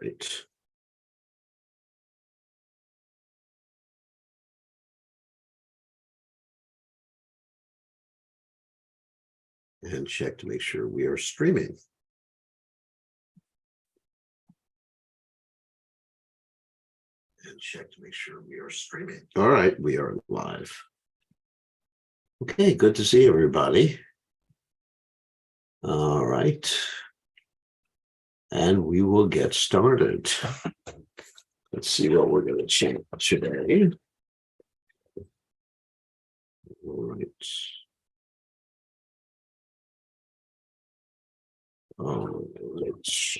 right. And check to make sure we are streaming. And check to make sure we are streaming. All right, we are live. Okay, good to see everybody. All right. And we will get started. Let's see what we're going to chant today. All right. All right.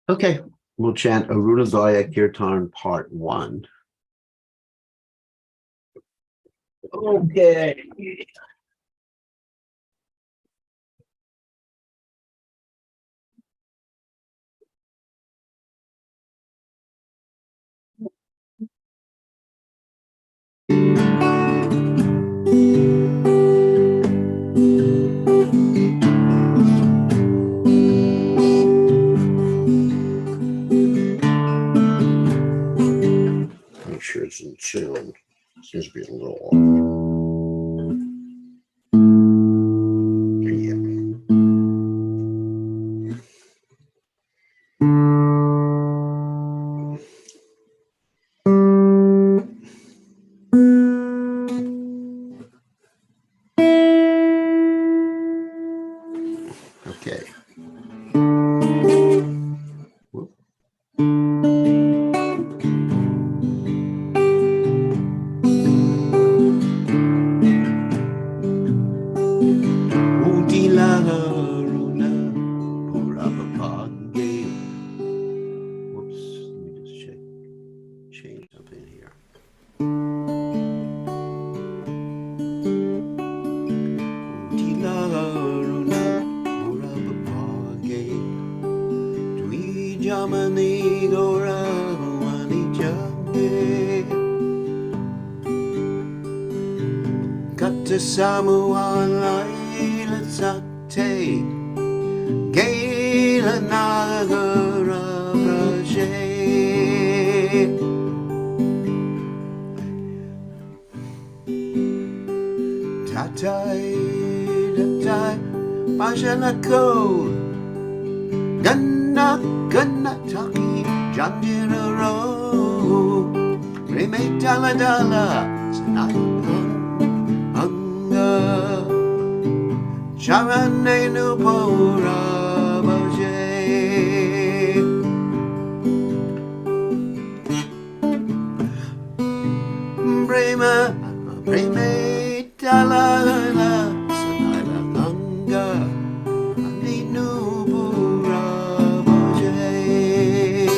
Okay, we'll chant Arunodaya Kirtan Part 1. Okay. Make sure it's in tune. Seems to be a little off. Yeah. Okay. Whoop. Whoops, let me just change something here. Gaila Nagara Braje Tatai Tatai Pajanako Ganna Ganna Taki Janjiro Reme Dala Dala Sanapan Anga Sharane Nupora Brema, Breme, Dalala, Sanada Langa, Aninu Pura Boje,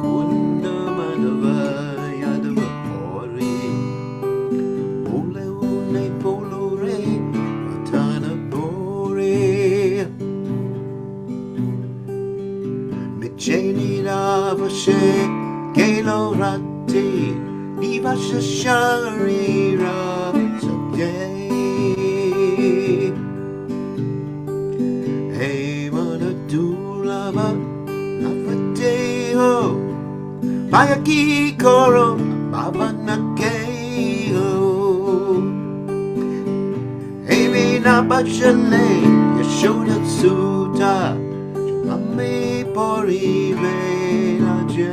Kunda Madava Yadava Pori, Ole Une Polore, Matana Bore, Micheni Ravashe, Galo Ratti. Vivasha Sharira someday. Hey, Manadulava, Nafateo, Bayaki Koro, Babanakeo. Hey, Minabachale, Yashoda Suta, Chumame Pori Velaje.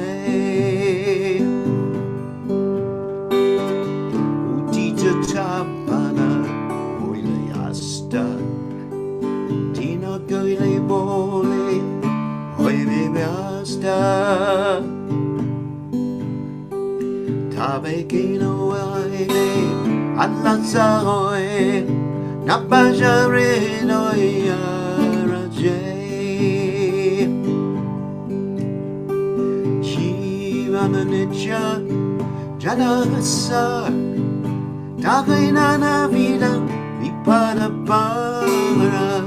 Tapana Oile Asta Tino Goile Bole Oile Basta Tabe Kino Oile Alasa Oe Napajare Noia Raje Shivananecha Janasa Takainana vida vipada para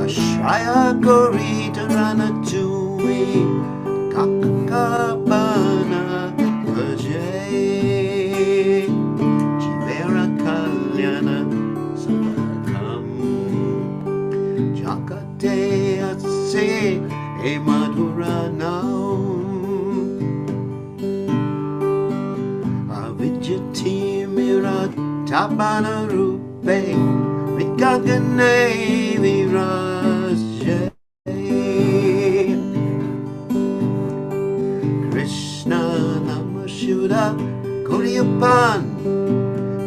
Ashraya Korita Rana Tui Kakapa se e madhura nam avijati mirat tabana rupe vikagane virasya Krishna namashuda Koriyapan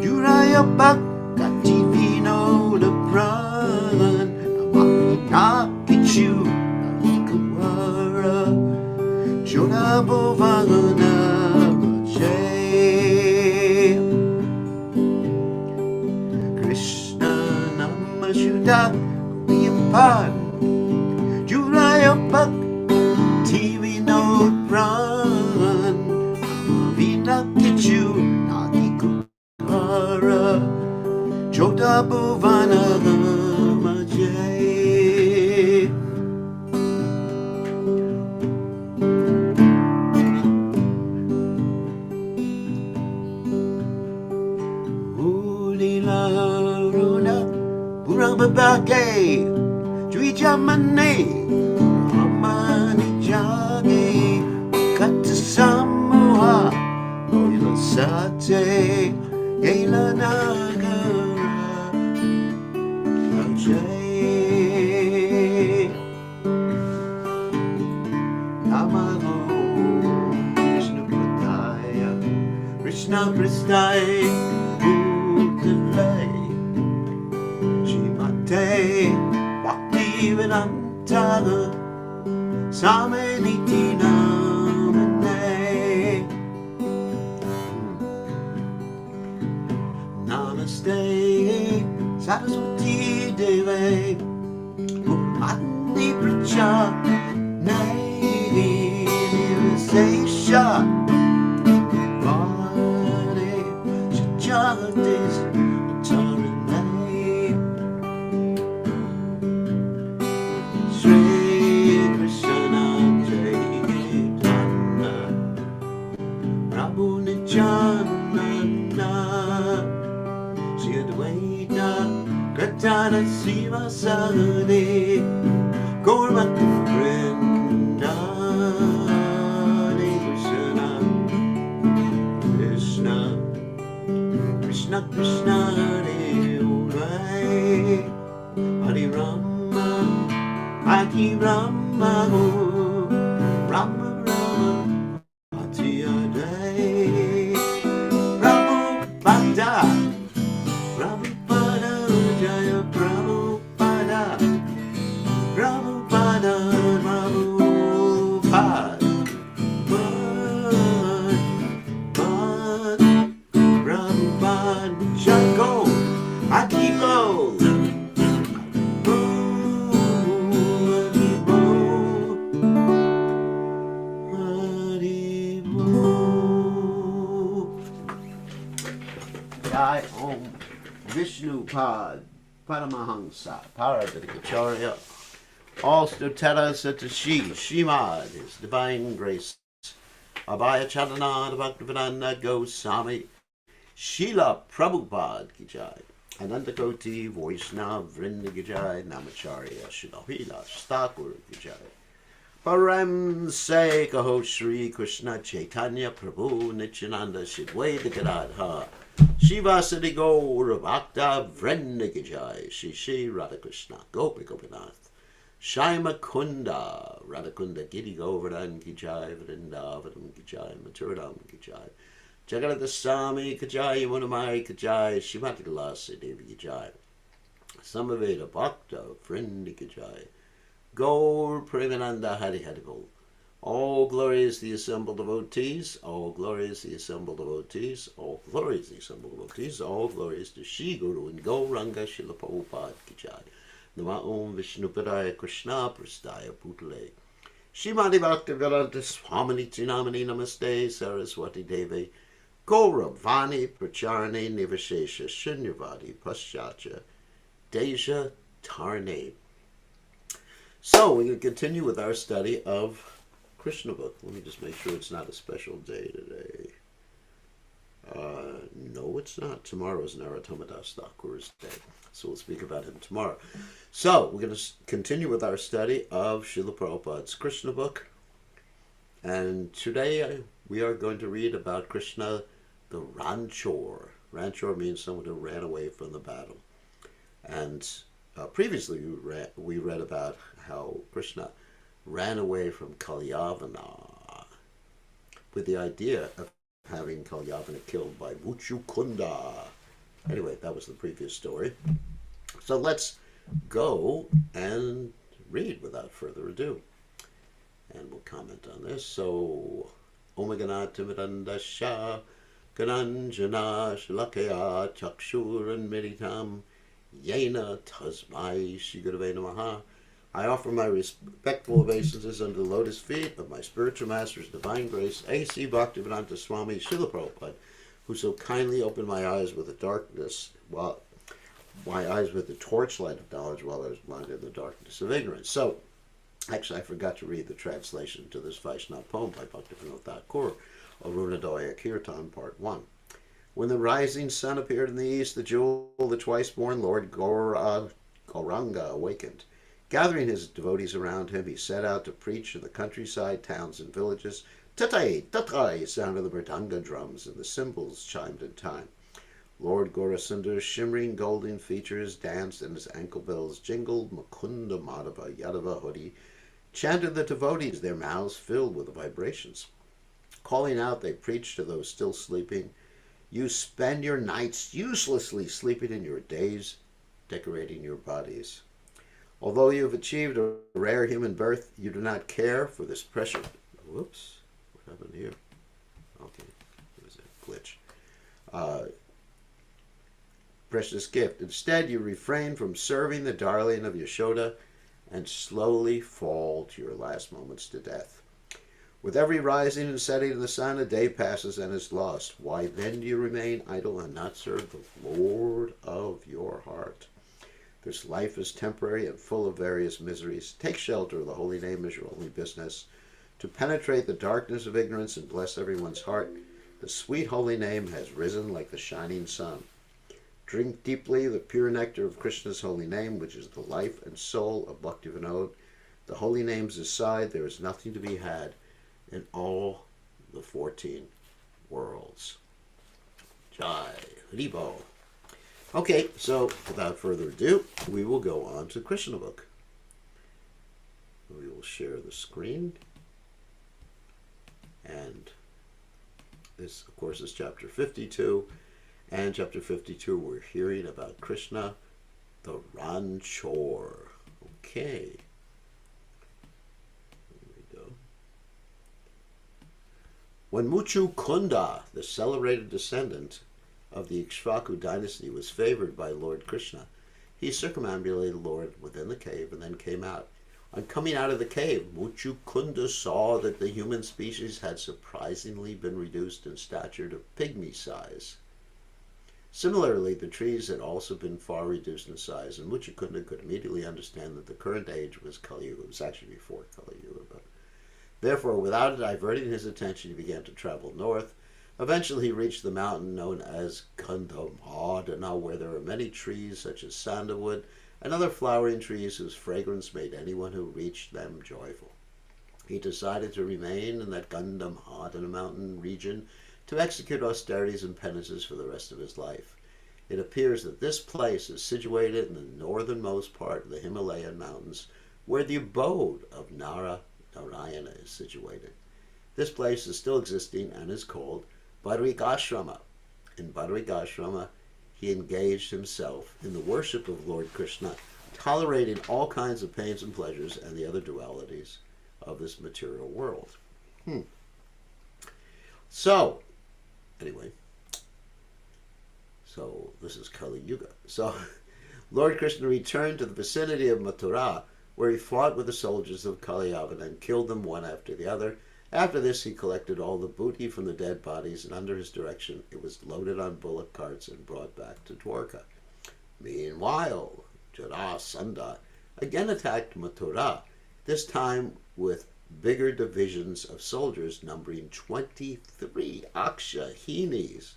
Jurayapak Kativino the Pran Nakichu Nakikawara Jodabovana Jay Krishna namashuda Koriyapan Jurayapak Tivino Pran Vinakichu Nakikawara Jodabovana Jay Ulila Runa Purababake Juijamane Amani Jage Katasamuha Oila Sate Yela Nagara Jay Namaho Krishna Pradaya Krishna Prasthaya Bhutalaya Shrimate Bhakti Vedanta Samaniti Namane Namaste Saraswati Deve Mani Pracha Nai Nivasesha Vane Shajatis Taranai Sri Krishna Chaitanya Prabhu Nityananda Sri Advaita Katana Siva Sadhane Gaurmati Vrinda Krishna Krishna Krishna Hare Hare Hare Rama Hare Rama Rama Rama Hare Hare Prabhupada Prabhupada Jaya Prabhupada Prabhupada Prabhupada Prabhupada Jango Akibo Jai Om Vishnu Pad Paramahansa Paradikacharya all Stotera Satashi Shrimad His Divine Grace Abhaya Chalanad Bhaktivedanta Goswami Srila Prabhupada Ki Jai Anandakoti Vaishnava Vrinda Ki Jai Namacharya Shilahila Thakur Ki Jai Param Se Kaho Shri Krishna Chaitanya Prabhu Nityananda Shidwaita Gadadha Shivasadi Gaur Bhakta Vrinda Ki Jai Shri Shri Radhakrishna Gopi Gopinath Shaima Kunda Radhakunda Giri Govardhan Ki Jai Vrindavanam Ki Jai Maturadam Ki Jai Jagannath Swami Ki Jai Yamunamai Ki Jai Shrimati Lasi Devi Ki Jai Samaveda Bhakta Vrinda Ki Jai Gaur Premananda Hari Haribol all glory is the assembled devotees, all glory is the assembled devotees, all glory is the assembled devotees, all glory is to Shri Guru and Gauranga Srila Prabhupada Ki Jai. Nama Om Vishnupadaya Krishna Prasthaya Bhutale Shrimati Bhaktivedanta Swamini Tinamani Namaste Saraswati Devi Gauravani Pracharane Nivashesha Shunyavadi Paschatya Deja Tarne. So we're going to continue with our study of Krishna book. Let me just make sure it's not a special day today. No, No, it's not. Tomorrow is Narottam Das Thakur's day. So we'll speak about him tomorrow. So we're going to continue with our study of Srila Prabhupada's Krishna book. And today we are going to read about Krishna, the Ranchor. Ranchor means someone who ran away from the battle. And previously we read about how Krishna ran away from Kalyavana with the idea of having Kalyavana killed by Muchukunda. Anyway, that was the previous story. So let's go and read without further ado. And we'll comment on this. So, Omagana Timidandasha Gananjana Shalakaya Chakshur and Meditam Yena Tasmai Shigurave Namaha. I offer my respectful obeisances under the lotus feet of my spiritual master's divine grace, A.C. Bhaktivedanta Swami Srila Prabhupada, who so kindly opened my eyes with the darkness, my eyes with the torchlight of knowledge while I was blinded in the darkness of ignorance. So, actually, I forgot to read the translation to this Vaishnava poem by Bhaktivinoda Thakur, Arunodoya Kirtan, Part 1. When the rising sun appeared in the east, the jewel, the twice-born Lord Gauranga awakened. Gathering his devotees around him, he set out to preach in the countryside, towns, and villages. Tatai, tatai, sounded the mridanga drums, and the cymbals chimed in time. Lord Gaurasundar's shimmering golden features danced, and his ankle bells jingled. Mukunda Madhava Yadava Hudi chanted the devotees, their mouths filled with the vibrations. Calling out, they preached to those still sleeping. You spend your nights uselessly sleeping in your days, decorating your bodies. Although you have achieved a rare human birth, you do not care for this precious... Whoops. What happened here? Okay. It was a glitch. Precious gift. Instead, you refrain from serving the darling of Yashoda and slowly fall to your last moments to death. With every rising and setting of the sun, a day passes and is lost. Why then do you remain idle and not serve the Lord of your heart? This life is temporary and full of various miseries. Take shelter of the holy name as your only business. To penetrate the darkness of ignorance and bless everyone's heart, the sweet holy name has risen like the shining sun. Drink deeply the pure nectar of Krishna's holy name, which is the life and soul of Bhaktivinoda. The holy names aside, there is nothing to be had in all the 14 worlds. Jai Haribo. Okay, so without further ado, we will go on to Krishna book. We will share the screen. And this, of course, is chapter 52. And chapter 52, we're hearing about Krishna, the Ranchor. Okay. Here we go. When Muchukunda, the celebrated descendant of the Ikshvaku dynasty, was favored by Lord Krishna, he circumambulated the Lord within the cave and then came out. On coming out of the cave, Muchukunda saw that the human species had surprisingly been reduced in stature to pygmy size. Similarly, the trees had also been far reduced in size, and Muchukunda could immediately understand that the current age was Kali Yuga. It was actually before Kali Yuga, but therefore, without diverting his attention, he began to travel north. Eventually, he reached the mountain known as Gandarva, where there are many trees such as sandalwood and other flowering trees whose fragrance made anyone who reached them joyful. He decided to remain in that Gandarva mountain region to execute austerities and penances for the rest of his life. It appears that this place is situated in the northernmost part of the Himalayan mountains, where the abode of Narayana is situated. This place is still existing and is called Ashrama. In Ashrama, he engaged himself in the worship of Lord Krishna, tolerating all kinds of pains and pleasures and the other dualities of this material world. So, anyway, so this is Kali Yuga. So, Lord Krishna returned to the vicinity of Mathura, where he fought with the soldiers of Kalyavana and killed them one after the other. After this, he collected all the booty from the dead bodies, and under his direction, it was loaded on bullock carts and brought back to Dwaraka. Meanwhile, Jarasandha again attacked Mathura, this time with bigger divisions of soldiers numbering 23 Akshahinis.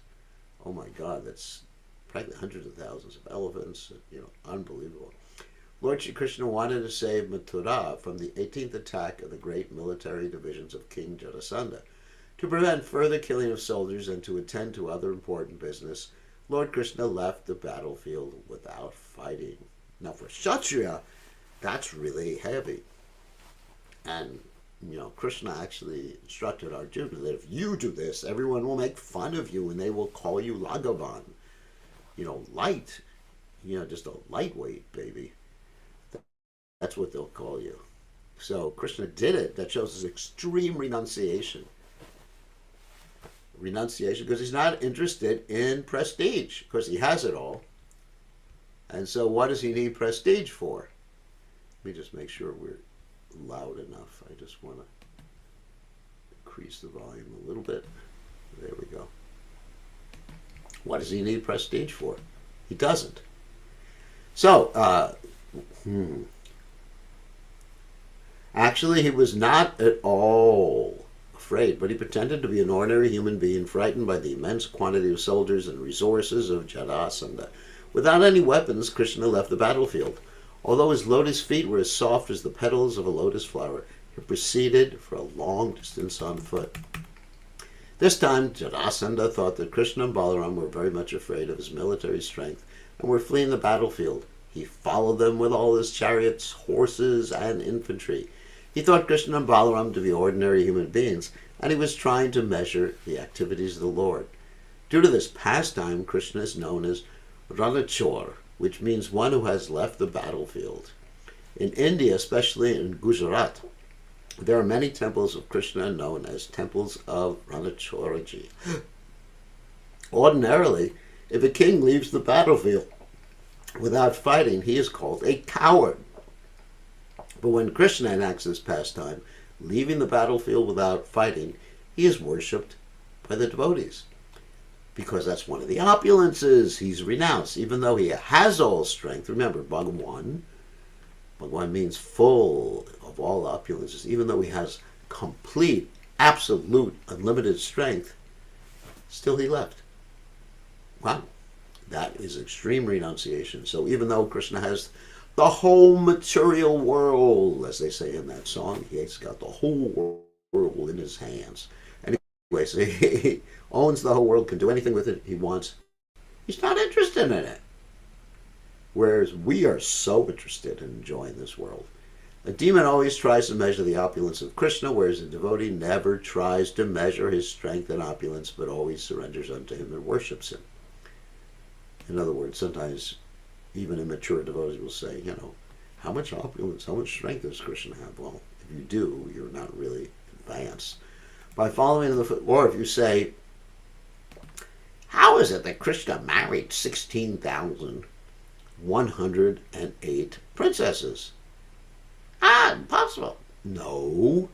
Oh my God, that's practically hundreds of thousands of elephants. Unbelievable. Lord Shri Krishna wanted to save Mathura from the 18th attack of the great military divisions of King Jarasandha. To prevent further killing of soldiers and to attend to other important business, Lord Krishna left the battlefield without fighting. Now for Kshatriya, that's really heavy. And, Krishna actually instructed Arjuna that if you do this, everyone will make fun of you and they will call you Lagavan. Light. Just a lightweight baby. That's what they'll call you. So Krishna did it. That shows his extreme renunciation. Renunciation because he's not interested in prestige. Because he has it all. And so what does he need prestige for? Let me just make sure we're loud enough. I just want to increase the volume a little bit. There we go. What does he need prestige for? He doesn't. So, actually, he was not at all afraid, but he pretended to be an ordinary human being frightened by the immense quantity of soldiers and resources of Jarasandha. Without any weapons, Krishna left the battlefield. Although his lotus feet were as soft as the petals of a lotus flower, he proceeded for a long distance on foot. This time, Jarasandha thought that Krishna and Balarama were very much afraid of his military strength and were fleeing the battlefield. He followed them with all his chariots, horses, and infantry. He thought Krishna and Balaram to be ordinary human beings, and he was trying to measure the activities of the Lord. Due to this pastime, Krishna is known as Ranachor, which means one who has left the battlefield. In India, especially in Gujarat, there are many temples of Krishna known as temples of Ranachoraji. Ordinarily, if a king leaves the battlefield without fighting, he is called a coward. But when Krishna enacts this pastime, leaving the battlefield without fighting, he is worshipped by the devotees. Because that's one of the opulences he's renounced, even though he has all strength. Remember, Bhagawan means full of all opulences. Even though he has complete, absolute, unlimited strength, still he left. Wow, that is extreme renunciation. So even though Krishna has the whole material world, as they say in that song, he's got the whole world in his hands. Anyway, so he owns the whole world, can do anything with it he wants. He's not interested in it. Whereas we are so interested in enjoying this world. A demon always tries to measure the opulence of Krishna, whereas a devotee never tries to measure his strength and opulence, but always surrenders unto him and worships him. In other words, sometimes even immature devotees will say, how much opulence, how much strength does Krishna have? Well, if you do, you're not really advanced. By following the foot, or if you say, how is it that Krishna married 16,108 princesses? Impossible. No,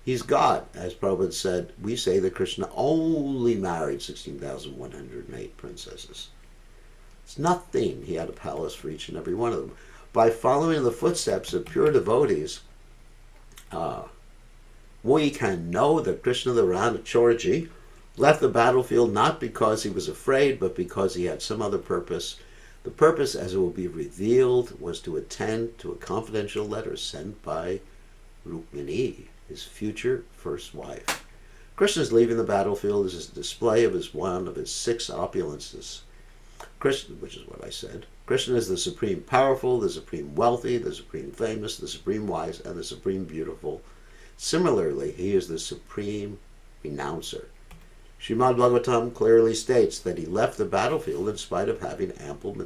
he's God. As Prabhupada said, we say that Krishna only married 16,108 princesses. It's nothing. He had a palace for each and every one of them. By following the footsteps of pure devotees, we can know that Krishna the Ranachorji left the battlefield not because he was afraid, but because he had some other purpose. The purpose, as it will be revealed, was to attend to a confidential letter sent by Rukmini, his future first wife. Krishna's leaving the battlefield is a display of one of his 6 opulences. Krishna, which is what I said. Krishna is the supreme powerful, the supreme wealthy, the supreme famous, the supreme wise, and the supreme beautiful. Similarly, he is the supreme renouncer. Srimad Bhagavatam clearly states that he left the battlefield in spite of having ample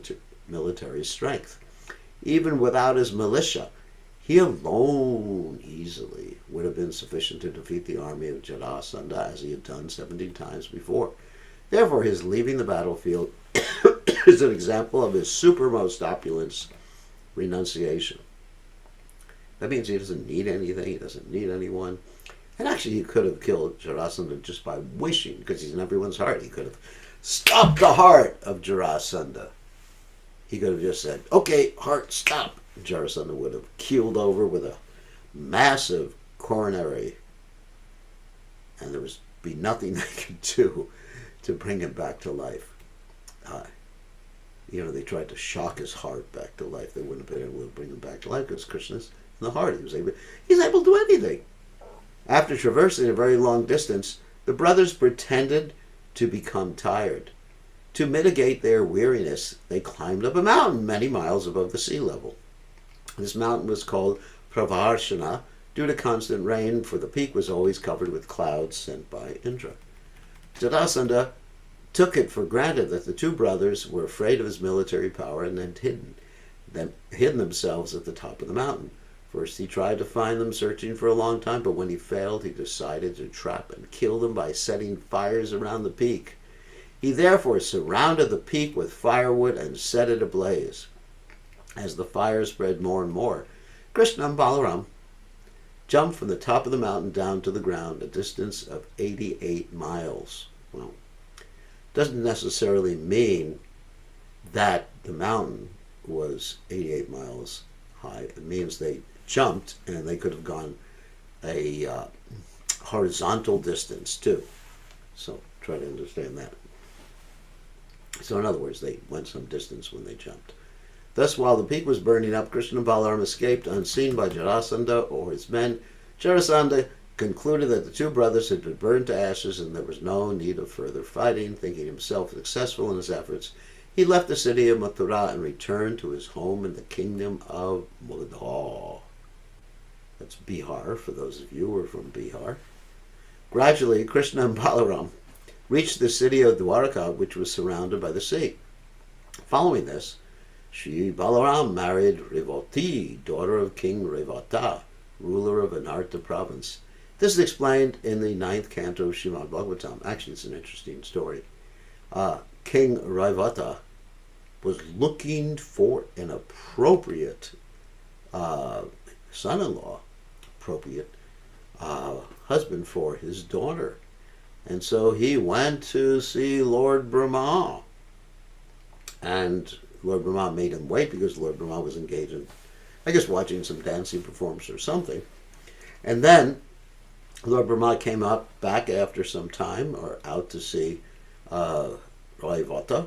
military strength. Even without his militia, he alone easily would have been sufficient to defeat the army of Jarasandha as he had done 17 times before. Therefore, his leaving the battlefield is an example of his supermost opulence, renunciation. That means he doesn't need anything, he doesn't need anyone. And actually, he could have killed Jarasandha just by wishing, because he's in everyone's heart. He could have stopped the heart of Jarasandha. He could have just said, okay, heart, stop. And Jarasandha would have keeled over with a massive coronary, and there would be nothing they could do. to bring him back to life. They tried to shock his heart back to life. They wouldn't have been able to bring him back to life because Krishna's in the heart. He's able to do anything. After traversing a very long distance, the brothers pretended to become tired. To mitigate their weariness, they climbed up a mountain many miles above the sea level. This mountain was called Pravarshana due to constant rain, for the peak was always covered with clouds sent by Indra. Jarasandha took it for granted that the two brothers were afraid of his military power and had hidden themselves at the top of the mountain. First he tried to find them, searching for a long time, but when he failed, he decided to trap and kill them by setting fires around the peak. He therefore surrounded the peak with firewood and set it ablaze. As the fire spread more and more, Krishna and Balarama jumped from the top of the mountain down to the ground, a distance of 88 miles. Well, doesn't necessarily mean that the mountain was 88 miles high. It means they jumped and they could have gone a horizontal distance too. So try to understand that. So in other words, they went some distance when they jumped. Thus, while the peak was burning up, Krishna and Balarama escaped unseen by Jarasandha or his men. Jarasandha concluded that the two brothers had been burned to ashes and there was no need of further fighting. Thinking himself successful in his efforts, he left the city of Mathura and returned to his home in the kingdom of Magadha. That's Bihar, for those of you who are from Bihar. Gradually, Krishna and Balarama reached the city of Dwaraka, which was surrounded by the sea. Following this, Shri Balarama married Revati, daughter of King Revata, ruler of Anarta province. This is explained in the 9th canto of Srimad Bhagavatam. Actually, it's an interesting story. King Revata was looking for an appropriate son-in-law, appropriate husband for his daughter. And so he went to see Lord Brahma. And Lord Brahma made him wait because Lord Brahma was engaged in, I guess, watching some dancing performance or something. And then Lord Brahma came up back after some time, or out to see Raivata.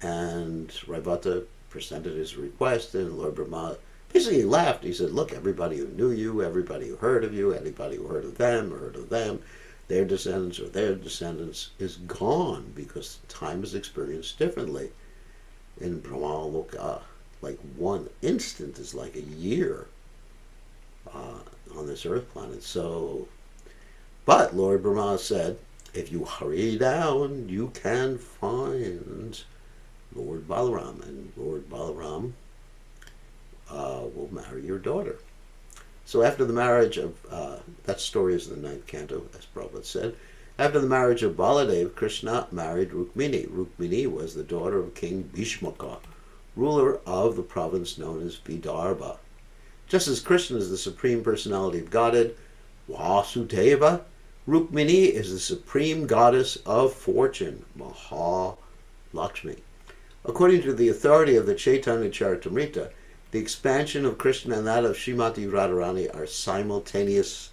And Raivata presented his request, and Lord Brahma basically laughed. He said, look, everybody who knew you, everybody who heard of you, anybody who heard of them, their descendants or their descendants is gone because time is experienced differently. In Brahma Loka, like one instant is like a year on this earth planet. So, but Lord Brahma said, if you hurry down, you can find Lord Balarama, and Lord Balarama will marry your daughter. So after the marriage of, that story is in the 9th canto, as Prabhupada said. After the marriage of Baladev, Krishna married Rukmini. Rukmini was the daughter of King Bhishmaka, ruler of the province known as Vidarbha. Just as Krishna is the supreme personality of Godhead, Vasudeva, Rukmini is the supreme goddess of fortune, Mahalakshmi. According to the authority of the Chaitanya Charitamrita, the expansion of Krishna and that of Srimati Radharani are simultaneous.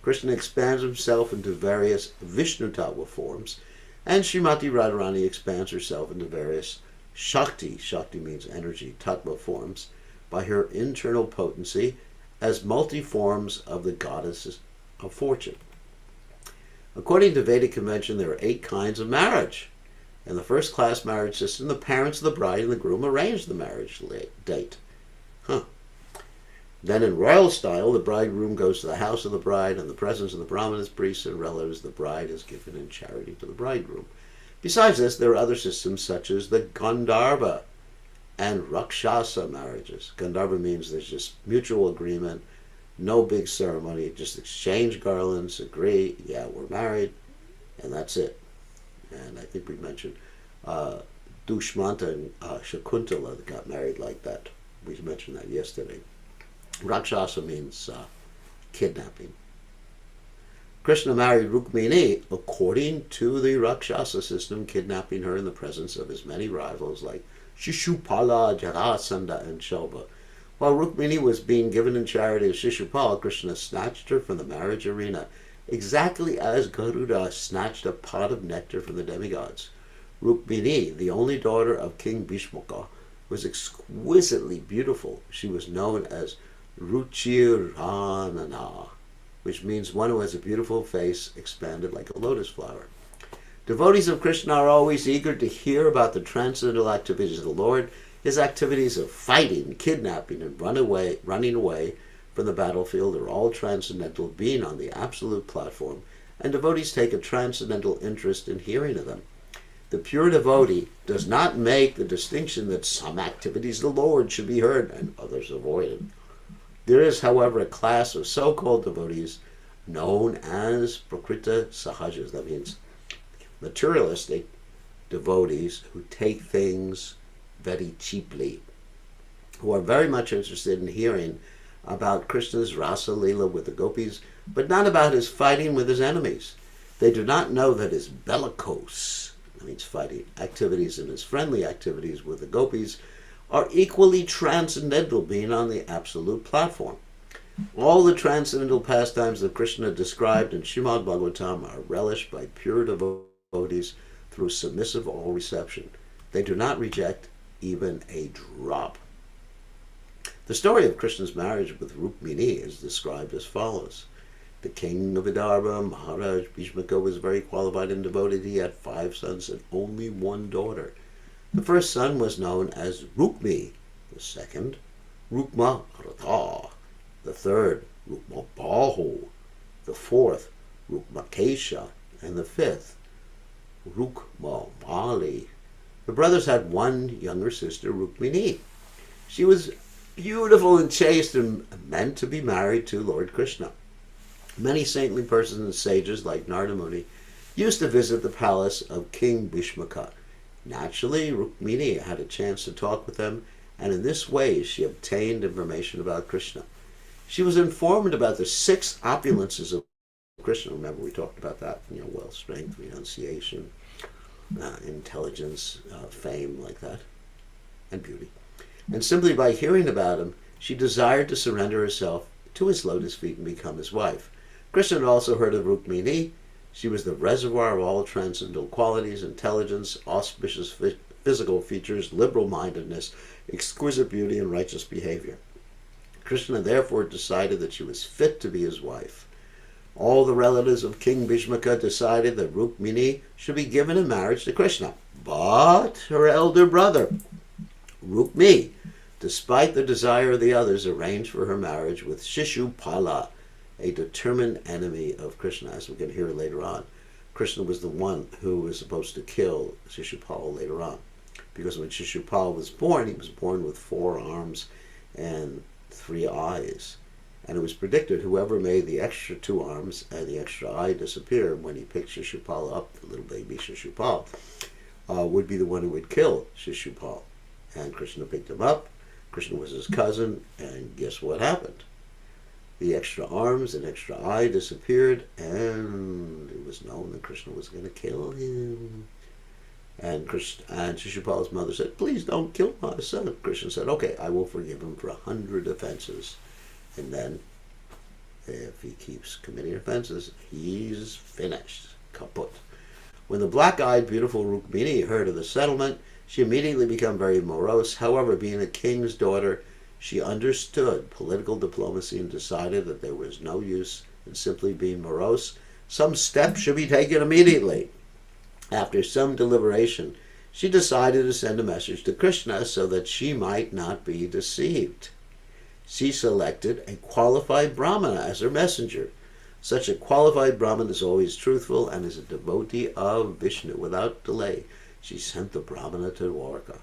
Krishna expands himself into various Vishnu Tattva forms, and Srimati Radharani expands herself into various Shakti means energy, Tattva forms, by her internal potency as multi-forms of the goddesses of fortune. According to Vedic convention, there are 8 kinds of marriage. In the first class marriage system, the parents of the bride and the groom arrange the marriage date. Then in royal style, the bridegroom goes to the house of the bride, and in the presence of the brahmanas, priests, and relatives, the bride is given in charity to the bridegroom. Besides this, there are other systems such as the Gandarva and Rakshasa marriages. Gandarva means there's just mutual agreement, no big ceremony, just exchange garlands, agree, yeah, we're married, and that's it. And I think we mentioned Dushmanta and Shakuntala that got married like that. We mentioned that yesterday. Rakshasa means kidnapping. Krishna married Rukmini according to the Rakshasa system, kidnapping her in the presence of his many rivals like Shishupala, Jarasandha, and Shalva. While Rukmini was being given in charity to Shishupala, Krishna snatched her from the marriage arena exactly as Garuda snatched a pot of nectar from the demigods. Rukmini, the only daughter of King Bhishmaka, was exquisitely beautiful. She was known as Ruchiranana, which means one who has a beautiful face expanded like a lotus flower. Devotees of Krishna are always eager to hear about the transcendental activities of the Lord, his activities of fighting, kidnapping, and running away from the battlefield are all transcendental, being on the absolute platform, and devotees take a transcendental interest in hearing of them. The pure devotee does not make the distinction that some activities of the Lord should be heard and others avoided. There is, however, a class of so-called devotees known as Prakrita Sahajas. That means materialistic devotees who take things very cheaply, who are very much interested in hearing about Krishna's Rasa Leela with the gopis, but not about his fighting with his enemies. They do not know that his bellicose, that means fighting, activities and his friendly activities with the gopis are equally transcendental, being on the absolute platform. All the transcendental pastimes of Krishna described in Srimad Bhagavatam are relished by pure devotees through submissive all reception. They do not reject even a drop. The story of Krishna's marriage with Rukmini is described as follows. The king of Gandarva, Maharaj Bhishmaka, was very qualified and devoted. He had 5 sons and only 1 daughter. The first son was known as Rukmi, the second Rukma Radha, the third Rukma Bahu, the fourth Rukma Kesha, and the fifth Rukma Mali. The brothers had one younger sister, Rukmini. She was beautiful and chaste and meant to be married to Lord Krishna. Many saintly persons and sages like Narada Muni used to visit the palace of King Bhishmaka. Naturally, Rukmini had a chance to talk with them, and in this way she obtained information about Krishna. She was informed about the 6 opulences of Krishna. Remember, we talked about that, wealth, strength, renunciation, intelligence, fame, like that, and beauty. And simply by hearing about him, she desired to surrender herself to his lotus feet and become his wife. Krishna had also heard of Rukmini. She was the reservoir of all transcendental qualities, intelligence, auspicious physical features, liberal-mindedness, exquisite beauty, and righteous behavior. Krishna therefore decided that she was fit to be his wife. All the relatives of King Bhishmaka decided that Rukmini should be given in marriage to Krishna. But her elder brother, Rukmi, despite the desire of the others, arranged for her marriage with Shishupala, a determined enemy of Krishna. As we can hear later on, Krishna was the one who was supposed to kill Shishupala later on. Because when Shishupala was born, he was born with 4 arms and 3 eyes. And it was predicted whoever made the extra 2 arms and the extra eye disappear when he picked Shishupala up, the little baby Shishupala, would be the one who would kill Shishupala. And Krishna picked him up. Krishna was his cousin, and guess what happened? The extra arms and extra eye disappeared, and it was known that Krishna was going to kill him. And Shishupala's mother said, "Please don't kill my son." Krishna said, "Okay, I will forgive him for 100 offenses. And then, if he keeps committing offenses, he's finished. Kaput." When the black-eyed, beautiful Rukmini heard of the settlement, she immediately became very morose. However, being a king's daughter, she understood political diplomacy and decided that there was no use in simply being morose. Some steps should be taken immediately. After some deliberation, she decided to send a message to Krishna so that she might not be deceived. She selected a qualified Brahmana as her messenger. Such a qualified Brahman is always truthful and is a devotee of Vishnu. Without delay, she sent the Brahmana to Dwaraka.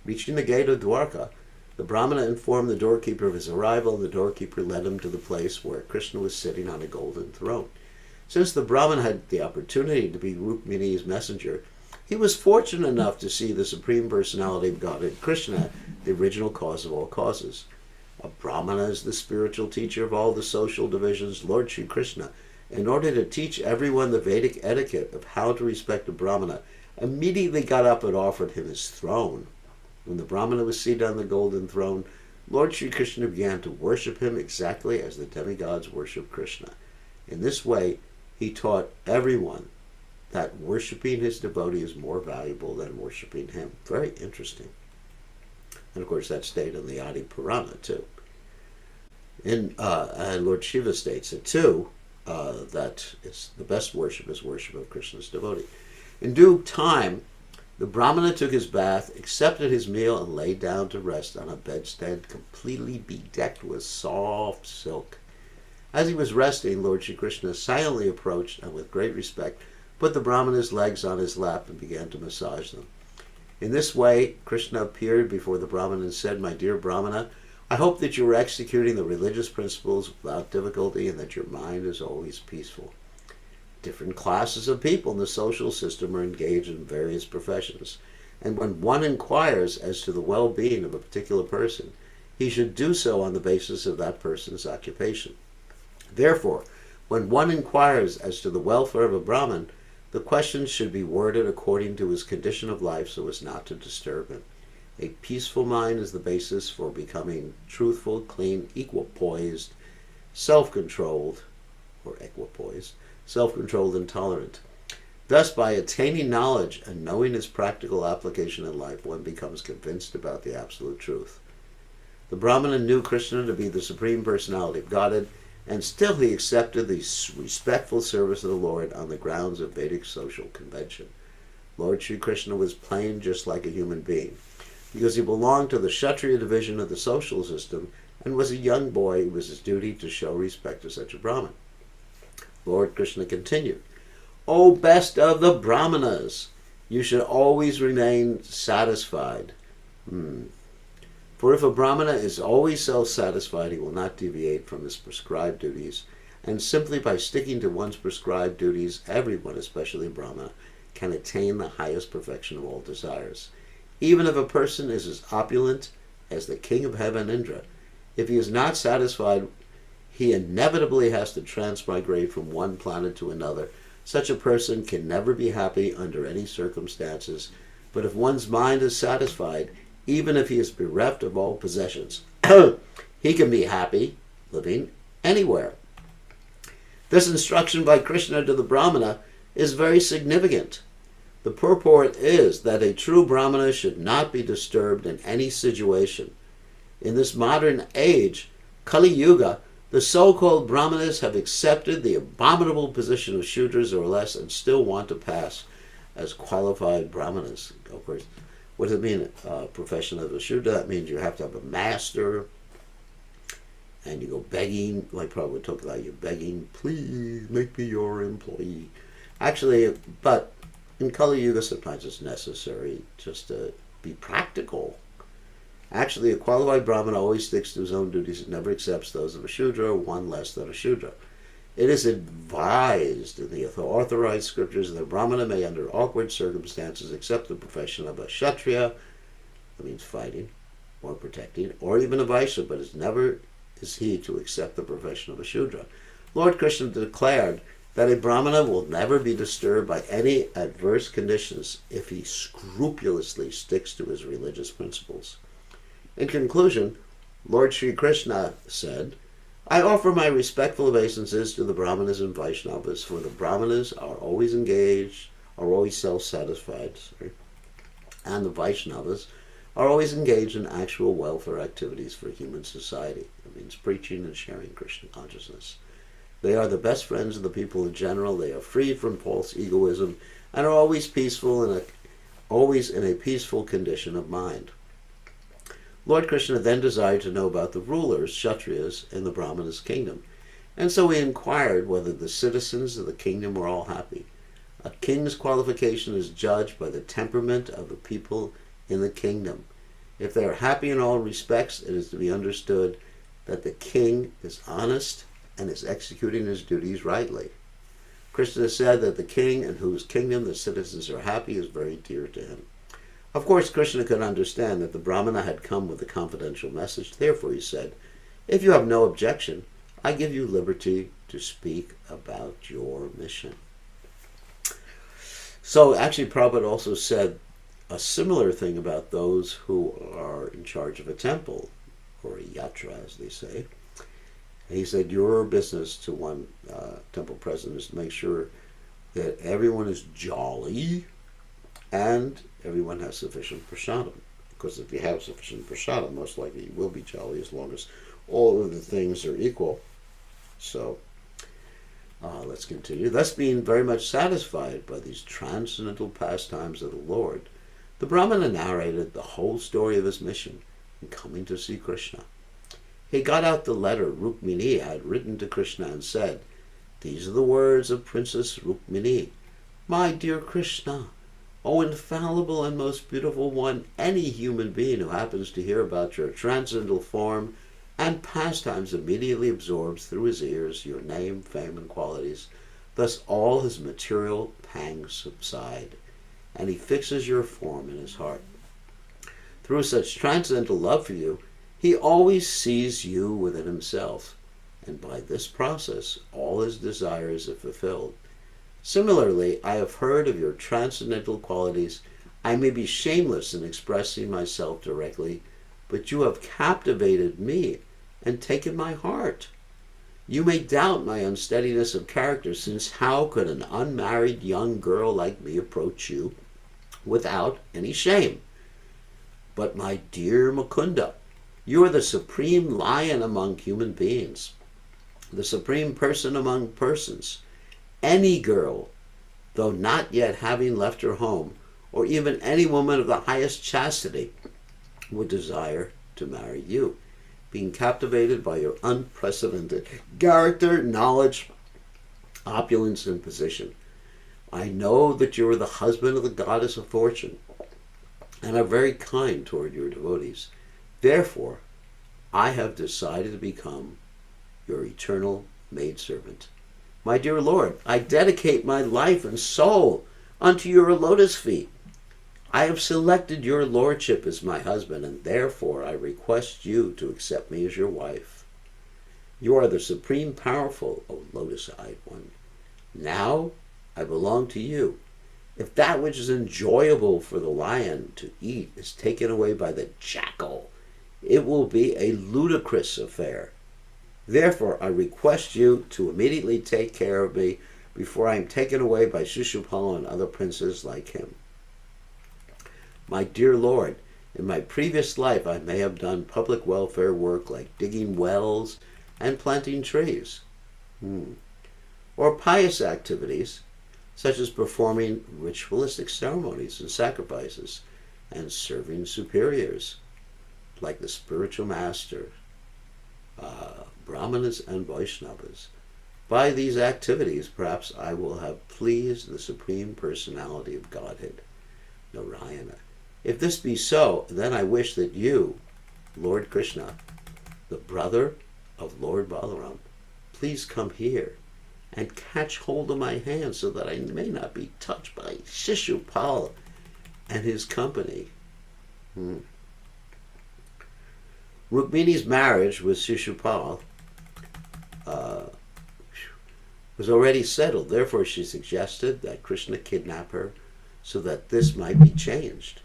Reaching the gate of Dwaraka, the Brahmana informed the doorkeeper of his arrival, and the doorkeeper led him to the place where Krishna was sitting on a golden throne. Since the Brahmana had the opportunity to be Rukmini's messenger, he was fortunate enough to see the Supreme Personality of Godhead, Krishna, the original cause of all causes. A Brahmana is the spiritual teacher of all the social divisions. Lord Sri Krishna, in order to teach everyone the Vedic etiquette of how to respect a Brahmana, immediately got up and offered him his throne. When the Brahmana was seated on the golden throne, Lord Sri Krishna began to worship him exactly as the demigods worship Krishna. In this way, he taught everyone that worshiping his devotee is more valuable than worshiping him. Very interesting. And of course, that stayed in the Adi Purana too. And Lord Shiva states it too, that it's the best worship is worship of Krishna's devotee. In due time, the Brahmana took his bath, accepted his meal, and lay down to rest on a bedstead completely bedecked with soft silk. As he was resting, Lord Shri Krishna silently approached and with great respect put the Brahmana's legs on his lap and began to massage them. In this way, Krishna appeared before the Brahmana and said, "My dear Brahmana, I hope that you are executing the religious principles without difficulty and that your mind is always peaceful." Different classes of people in the social system are engaged in various professions, and when one inquires as to the well-being of a particular person, he should do so on the basis of that person's occupation. Therefore, when one inquires as to the welfare of a Brahmin, the questions should be worded according to his condition of life so as not to disturb him. A peaceful mind is the basis for becoming truthful, clean, equipoised, self-controlled, or equipoised, self-controlled and tolerant. Thus, by attaining knowledge and knowing its practical application in life, one becomes convinced about the absolute truth. The Brahmana knew Krishna to be the Supreme Personality of Godhead, and still he accepted the respectful service of the Lord on the grounds of Vedic social convention. Lord Sri Krishna was plain just like a human being. Because he belonged to the Kshatriya division of the social system and was a young boy, it was his duty to show respect to such a Brahmin. Lord Krishna continued, "O best of the Brahmanas, you should always remain satisfied." For if a Brahmana is always self-satisfied, he will not deviate from his prescribed duties, and simply by sticking to one's prescribed duties, everyone, especially Brahmana, can attain the highest perfection of all desires. Even if a person is as opulent as the king of heaven, Indra, if he is not satisfied, he inevitably has to transmigrate from one planet to another. Such a person can never be happy under any circumstances, but if one's mind is satisfied, even if he is bereft of all possessions, he can be happy living anywhere. This instruction by Krishna to the Brahmana is very significant. The purport is that a true Brahmana should not be disturbed in any situation. In this modern age, Kali Yuga, the so-called Brahmanas have accepted the abominable position of Shudras or less and still want to pass as qualified Brahmanas. Of course, what does it mean, profession of a Shudra? That means you have to have a master, and you go begging, like Prabhupada talked about, you're begging, "Please make me your employee." Actually, but in Kali Yuga, sometimes it's necessary just to be practical. Actually, a qualified Brahmana always sticks to his own duties and never accepts those of a Shudra or one less than a Shudra. It is advised in the authorized scriptures that a Brahmana may, under awkward circumstances, accept the profession of a Kshatriya, that means fighting or protecting, or even a Vaishya, but is never is he to accept the profession of a Shudra. Lord Krishna declared that a Brahmana will never be disturbed by any adverse conditions if he scrupulously sticks to his religious principles. In conclusion, Lord Sri Krishna said, "I offer my respectful obeisances to the Brahmanas and Vaishnavas, for the Brahmanas are always engaged, are always self-satisfied, and the Vaishnavas are always engaged in actual welfare activities for human society." That means preaching and sharing Krishna consciousness. They are the best friends of the people in general. They are freed from false egoism and are always peaceful and always in a peaceful condition of mind. Lord Krishna then desired to know about the rulers, Kshatriyas, in the Brahmana's kingdom, and so he inquired whether the citizens of the kingdom were all happy. A king's qualification is judged by the temperament of the people in the kingdom. If they are happy in all respects, it is to be understood that the king is honest and is executing his duties rightly. Krishna said that the king in whose kingdom the citizens are happy is very dear to him. Of course, Krishna could understand that the Brahmana had come with a confidential message. Therefore, he said, "If you have no objection, I give you liberty to speak about your mission." So actually, Prabhupada also said a similar thing about those who are in charge of a temple, or a yatra, as they say. And he said, your business to one temple president is to make sure that everyone is jolly and everyone has sufficient prasadam. Because if you have sufficient prasadam, most likely you will be jolly as long as all of the things are equal. So let's continue. Thus, being very much satisfied by these transcendental pastimes of the Lord, the Brahmana narrated the whole story of his mission in coming to see Krishna. He got out the letter Rukmini had written to Krishna and said, "These are the words of Princess Rukmini. My dear Krishna, O infallible and most beautiful one, any human being who happens to hear about your transcendental form and pastimes immediately absorbs through his ears your name, fame, and qualities. Thus all his material pangs subside, and he fixes your form in his heart. Through such transcendental love for you, he always sees you within himself, and by this process all his desires are fulfilled. Similarly, I have heard of your transcendental qualities. I may be shameless in expressing myself directly, but you have captivated me and taken my heart. You may doubt my unsteadiness of character, since how could an unmarried young girl like me approach you without any shame? But my dear Mukunda, you are the supreme lion among human beings, the supreme person among persons. Any girl, though not yet having left her home, or even any woman of the highest chastity, would desire to marry you, being captivated by your unprecedented character, knowledge, opulence, and position. I know that you are the husband of the goddess of fortune, and are very kind toward your devotees. Therefore, I have decided to become your eternal maidservant. My dear Lord, I dedicate my life and soul unto your lotus feet. I have selected your lordship as my husband, and therefore I request you to accept me as your wife. You are the supreme powerful, O lotus-eyed one. Now I belong to you. If that which is enjoyable for the lion to eat is taken away by the jackal, it will be a ludicrous affair. Therefore, I request you to immediately take care of me before I am taken away by Shishupala and other princes like him. My dear Lord, in my previous life I may have done public welfare work like digging wells and planting trees, or pious activities such as performing ritualistic ceremonies and sacrifices and serving superiors like the spiritual master, Brahmanas and Vaishnavas. By these activities, perhaps I will have pleased the Supreme Personality of Godhead, Narayana. If this be so, then I wish that you, Lord Krishna, the brother of Lord Balaram, please come here and catch hold of my hand so that I may not be touched by Shishupala and his company. Rukmini's marriage with Shishupala was already settled. Therefore, she suggested that Krishna kidnap her so that this might be changed.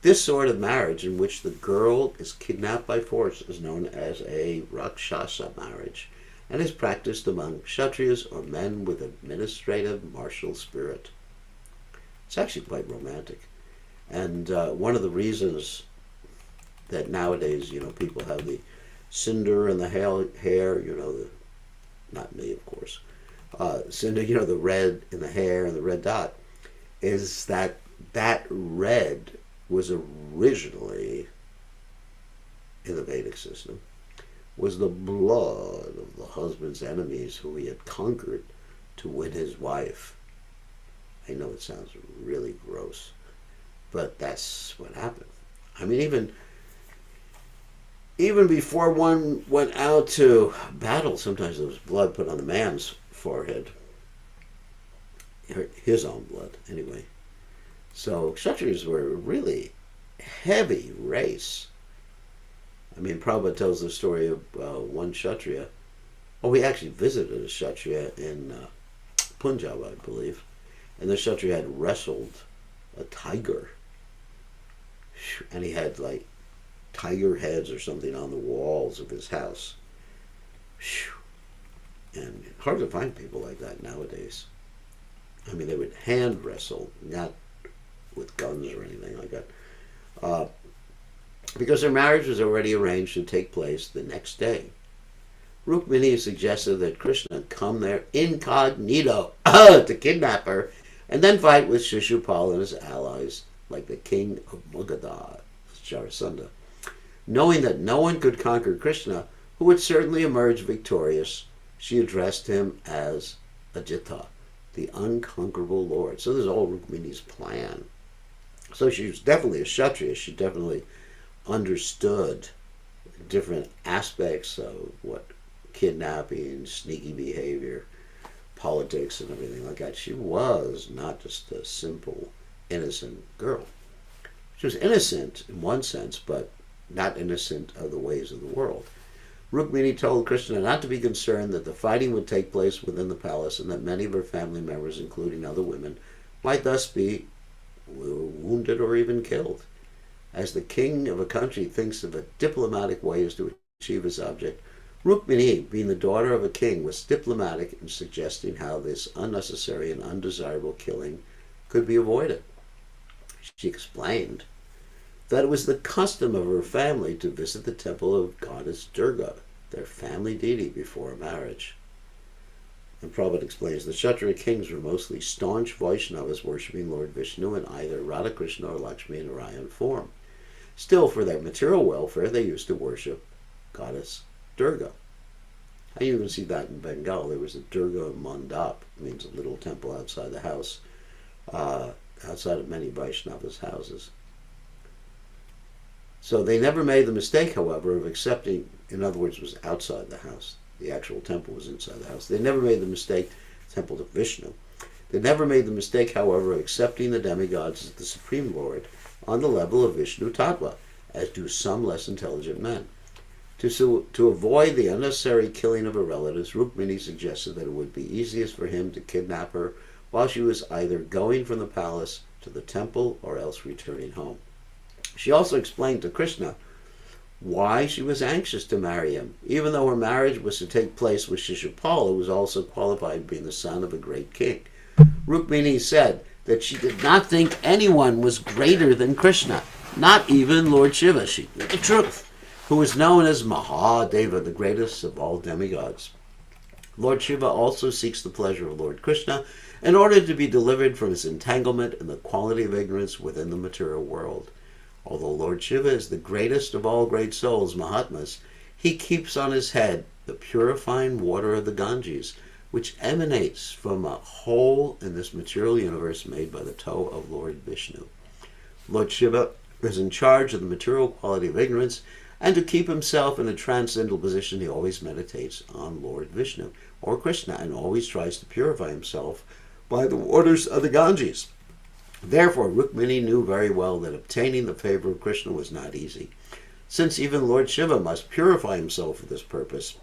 This sort of marriage, in which the girl is kidnapped by force, is known as a Rakshasa marriage, and is practiced among Kshatriyas or men with administrative martial spirit. It's actually quite romantic. And one of the reasons that nowadays, people have the cinder in the hair, not me, of course, cinder, the red in the hair and the red dot, is that red was originally, in the Vedic system, was the blood of the husband's enemies who he had conquered to win his wife. I know it sounds really gross, but that's what happened. I mean, even before one went out to battle, sometimes there was blood put on the man's forehead. His own blood, anyway. So Kshatriyas were a really heavy race. I mean, Prabhupada tells the story of one Kshatriya. Oh, he actually visited a Kshatriya in Punjab, I believe. And the Kshatriya had wrestled a tiger. And he had like tiger heads or something on the walls of his house. And hard to find people like that nowadays. I mean, they would hand wrestle, not with guns or anything like that, because their marriage was already arranged to take place the next day. Rukmini suggested that Krishna come there incognito to kidnap her and then fight with Shishupal and his allies, like the king of Magadha, Jarasandha. Knowing that no one could conquer Krishna, who would certainly emerge victorious, she addressed him as Ajita, the unconquerable Lord. So this is all Rukmini's plan. So she was definitely a Kshatriya. She definitely understood different aspects of what kidnapping, sneaky behavior, politics, and everything like that. She was not just a simple, innocent girl. She was innocent in one sense, but not innocent of the ways of the world. Rukmini told Krishna not to be concerned that the fighting would take place within the palace and that many of her family members, including other women, might thus be wounded or even killed. As the king of a country thinks of a diplomatic ways to achieve his object, Rukmini, being the daughter of a king, was diplomatic in suggesting how this unnecessary and undesirable killing could be avoided. She explained that it was the custom of her family to visit the temple of goddess Durga, their family deity, before marriage. And Prabhupada explains the Kshatriya kings were mostly staunch Vaishnavas worshipping Lord Vishnu in either Radha Krishna or Lakshmi Narayan form. Still, for their material welfare, they used to worship goddess Durga. And you can see that in Bengal. There was a Durga Mandap, means a little temple outside the house, outside of many Vaishnavas' houses. So they never made the mistake, however, of accepting, in other words, it was outside the house. The actual temple was inside the house. They never made the mistake, temple to Vishnu. They never made the mistake, however, of accepting the demigods as the Supreme Lord on the level of Vishnu Tattva, as do some less intelligent men. To avoid the unnecessary killing of her relatives, Rukmini suggested that it would be easiest for him to kidnap her while she was either going from the palace to the temple or else returning home. She also explained to Krishna why she was anxious to marry him, even though her marriage was to take place with Shishupal, who was also qualified being the son of a great king. Rukmini said that she did not think anyone was greater than Krishna, not even Lord Shiva. She knew the truth, who was known as Mahadeva, the greatest of all demigods. Lord Shiva also seeks the pleasure of Lord Krishna in order to be delivered from his entanglement in the quality of ignorance within the material world. Although Lord Shiva is the greatest of all great souls, Mahatmas, he keeps on his head the purifying water of the Ganges, which emanates from a hole in this material universe made by the toe of Lord Vishnu. Lord Shiva is in charge of the material quality of ignorance, and to keep himself in a transcendental position, he always meditates on Lord Vishnu, or Krishna, and always tries to purify himself by the waters of the Ganges. Therefore, Rukmini knew very well that obtaining the favor of Krishna was not easy. Since even Lord Shiva must purify himself for this purpose,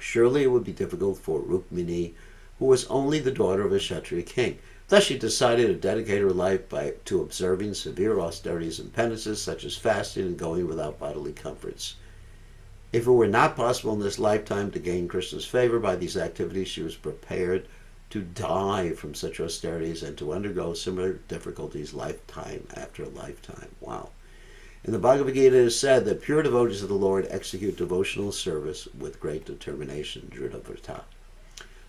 surely it would be difficult for Rukmini, who was only the daughter of a Kshatriya king. Thus she decided to dedicate her life to observing severe austerities and penances, such as fasting and going without bodily comforts. If it were not possible in this lifetime to gain Krishna's favor by these activities, she was prepared to die from such austerities and to undergo similar difficulties lifetime after lifetime. Wow. In the Bhagavad Gita it is said that pure devotees of the Lord execute devotional service with great determination, Dridhavrata.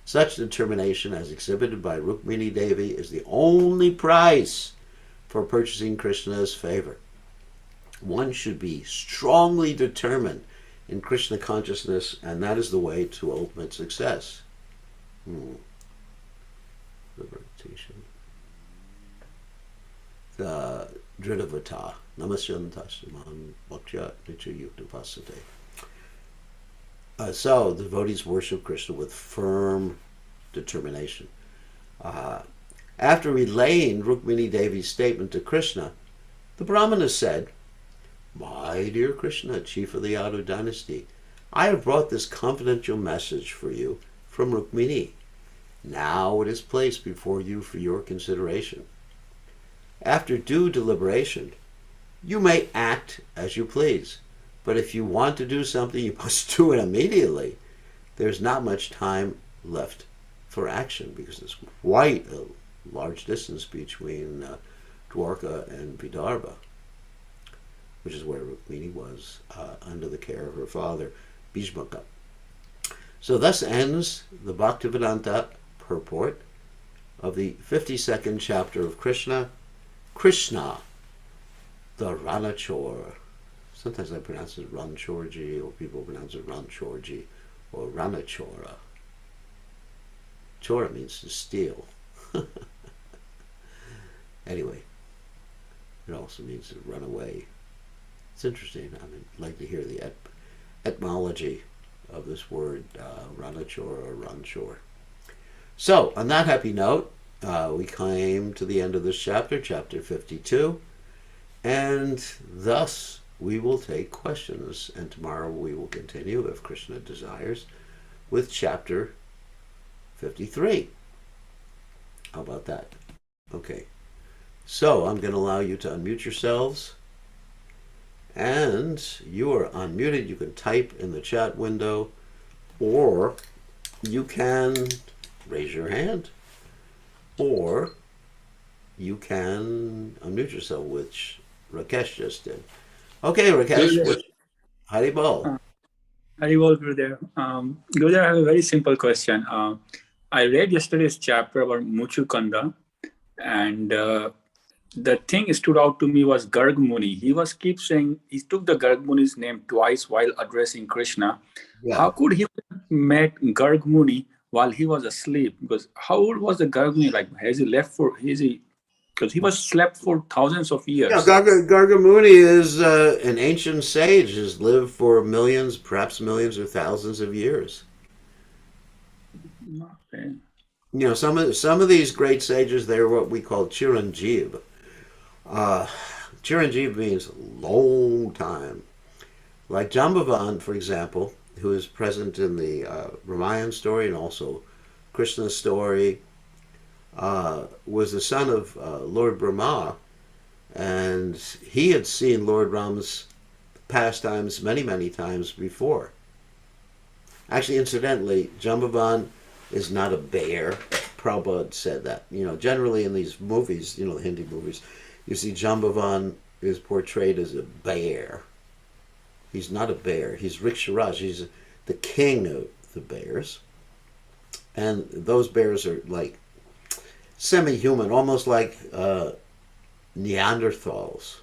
Such determination, as exhibited by Rukmini Devi, is the only price for purchasing Krishna's favor. One should be strongly determined in Krishna consciousness, and that is the way to ultimate success. The Dridhavata, Namasyantasman Bhaktya Nitya Yukta. So the devotees worship Krishna with firm determination. After relaying Rukmini Devi's statement to Krishna, the Brahmana said, "My dear Krishna, chief of the Yadu dynasty, I have brought this confidential message for you from Rukmini. Now it is placed before you for your consideration. After due deliberation, you may act as you please, but if you want to do something, you must do it immediately. There's not much time left for action, because there's quite a large distance between Dwaraka and Vidarbha, which is where Rukmini was under the care of her father, Bhishmaka. So thus ends the Bhaktivedanta purport of the 52nd chapter of Krishna, Krishna, the Ranachor. Sometimes I pronounce it Ranchorji, or people pronounce it Ranchorji, or Ranachora. Chora means to steal. Anyway, it also means to run away. It's interesting. I mean, I'd like to hear the etymology of this word, Ranachor or Ranchor. So, on that happy note, we came to the end of this chapter, chapter 52, and thus we will take questions, and tomorrow we will continue, if Krishna desires, with chapter 53. How about that? Okay. So, I'm going to allow you to unmute yourselves, and you are unmuted. You can type in the chat window, or you can raise your hand, or you can unmute yourself, which Rakesh just did. Okay, Rakesh, Haribol. Haribol, Gurudev. Gurudev, I have a very simple question. I read yesterday's chapter about Muchukanda, and the thing stood out to me was Garg Muni. He keep saying, he took the Garg Muni's name twice while addressing Krishna. Yeah. How could he have met Garg Muni while he was asleep? Because how old was the Garg Muni? Like, has he left for, because he was slept for thousands of years. Yeah, Garg Muni is an ancient sage, has lived for millions, perhaps millions or thousands of years. Okay. You know, some of these great sages, they're what we call Chiranjeev. Chiranjeev means long time. Like Jambavan, for example, who is present in the Ramayana story and also Krishna's story, was the son of Lord Brahma, and he had seen Lord Ram's pastimes many, many times before. Actually, incidentally, Jambavan is not a bear. Prabhupada said that. You know, generally in these movies, you know, the Hindi movies, you see Jambavan is portrayed as a bear. He's not a bear. He's Riksharaj. He's the king of the bears. And those bears are like semi-human, almost like Neanderthals,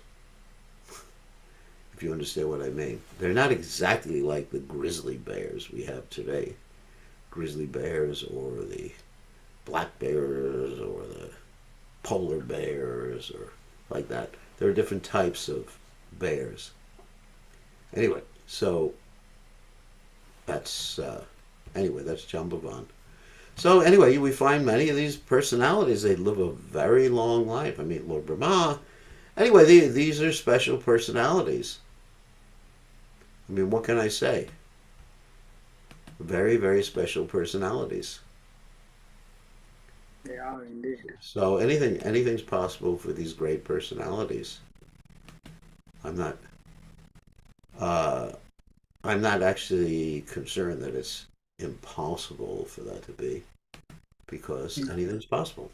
if you understand what I mean. They're not exactly like the grizzly bears we have today. Grizzly bears or the black bears or the polar bears or like that. There are different types of bears. Anyway, so that's Jambavan. So anyway, we find many of these personalities, they live a very long life. I mean, Lord Brahma. Anyway, these are special personalities. I mean, what can I say? Very, very special personalities. They are indeed. So anything's possible for these great personalities. I'm not actually concerned that it's impossible for that to be, because anything's possible,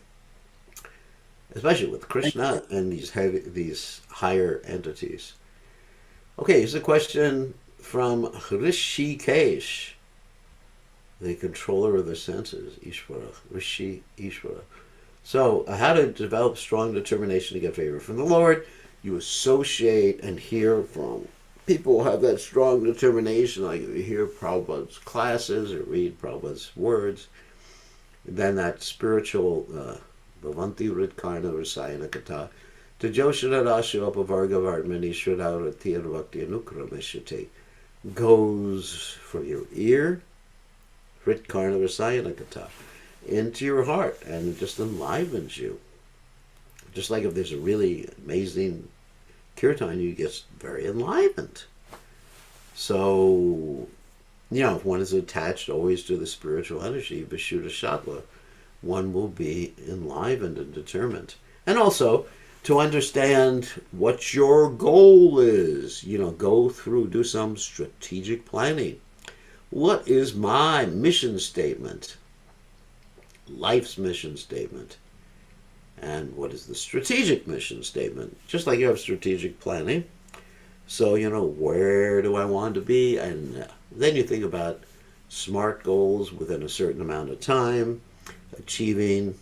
especially with Krishna and these higher entities. Okay, here's a question from Rishikesh, the controller of the senses, Ishvara, Rishi Ishvara. So, how to develop strong determination to get favor from the Lord? You associate and hear from people who have that strong determination, like you hear Prabhupada's classes or read Prabhupada's words. And then that spiritual Bhavanti Ritkarna Rasayana Kata Tajoshadashu Apavarga Vartmani Shradara Tirvakti Anukramishati goes from your ear, Ritkarna Rasayana Kata, into your heart and just enlivens you. Just like if there's a really amazing kirtan, you get very enlivened. So, you know, if one is attached always to the spiritual energy, Vishuddha Sattva, one will be enlivened and determined. And also, to understand what your goal is, you know, do some strategic planning. What is my mission statement? life's mission statement and what is the strategic mission statement. Just like you have strategic planning. So, where do I want to be? And then you think about smart goals within a certain amount of time, achieving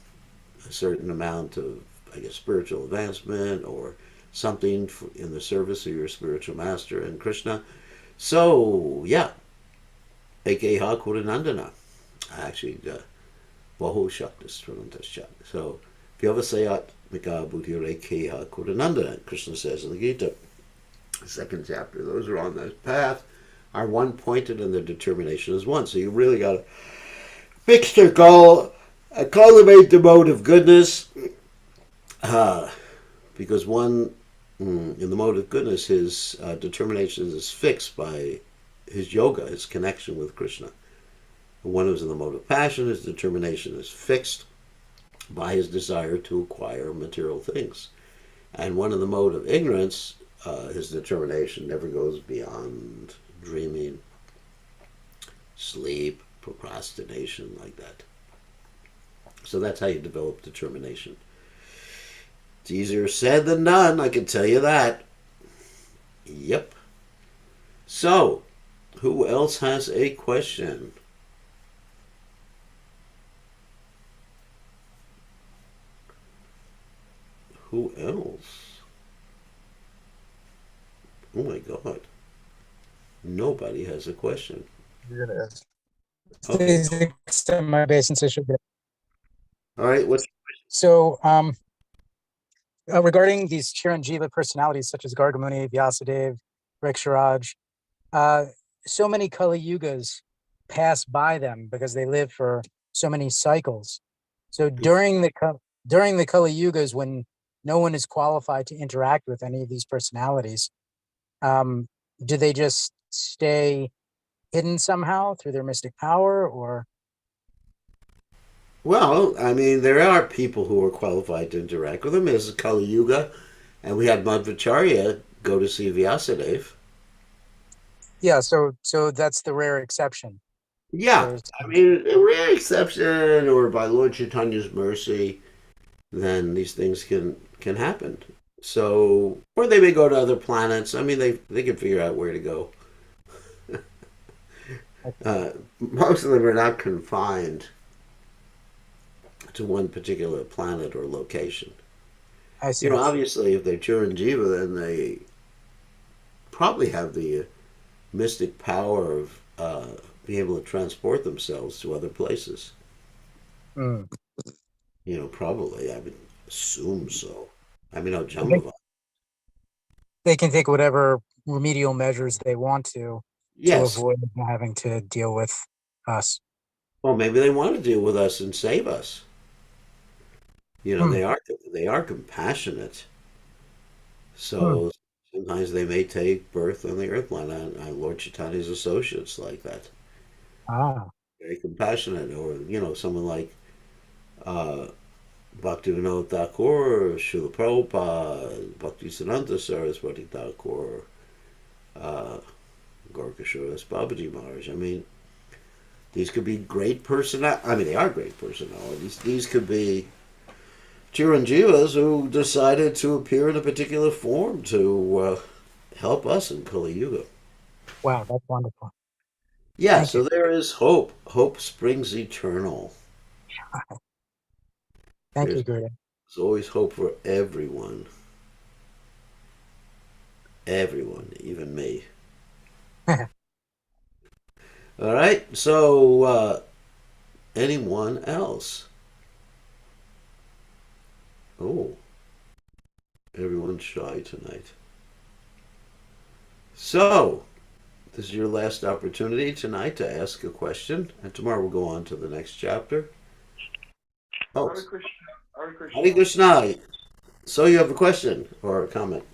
a certain amount of, I guess, spiritual advancement or something in the service of your spiritual master and Krishna. So, yeah, bkgoswami Kuranandana. Actually, Bahu Shaktis Pranantaschat. So, Vyavasayat Mika Buddhire Keha Kuranandana, Krishna says in the Gita, second chapter. Those are on the path are one pointed and their determination is one. So you really got to fix their goal, cultivate the mode of goodness, because one, in the mode of goodness, his determination is fixed by his yoga, his connection with Krishna. One who's in the mode of passion, his determination is fixed by his desire to acquire material things. And one in the mode of ignorance, his determination never goes beyond dreaming, sleep, procrastination, like that. So that's how you develop determination. It's easier said than done, I can tell you that. Yep. So, who else has a question? Who else? Oh my God. Nobody has a question. You're gonna ask. Okay. Please extend my base since I should get. All right. So, regarding these Chiranjeeva personalities such as Gargamuni, Vyasadeva, Riksharaj, so many Kali Yugas pass by them because they live for so many cycles. So during the Kali Yugas, when no one is qualified to interact with any of these personalities, do they just stay hidden somehow through their mystic power, or? Well, I mean, there are people who are qualified to interact with them. There's Kali Yuga, and we had Madhvacharya go to see Vyasadeva. Yeah, so that's the rare exception. Yeah, I mean, a rare exception, or by Lord Chaitanya's mercy, then these things can happen. So, or they may go to other planets. I mean, they can figure out where to go. Most of them are not confined to one particular planet or location. I see. Obviously, if they're Chiranjeeva, then they probably have the mystic power of being able to transport themselves to other places. Mm. Probably. I would assume so. I mean, Jambava. They can take whatever remedial measures they want to Yes. avoid having to deal with us. Well, maybe they want to deal with us and save us. They are compassionate. So sometimes they may take birth on the earth planet. Lord Chaitanya's associates like that. Ah. Very compassionate. Or, someone like Bhaktivinoda Thakur, Srila Prabhupada, Bhaktisiddhanta Saraswati Thakur, Gorkashuras Babaji Maharaj. I mean, these could be great personalities. I mean, they are great personalities. These could be Chiranjeevas who decided to appear in a particular form to help us in Kali Yuga. Wow, that's wonderful. Yeah, so there is hope. Hope springs eternal. Thank you, Guru. There's always hope for everyone. Everyone, even me. All right, so anyone else? Oh, everyone's shy tonight. So, this is your last opportunity tonight to ask a question, and tomorrow we'll go on to the next chapter. Oh, Hare Krishna. Hare Krishna. Hare Krishna. So you have a question or a comment?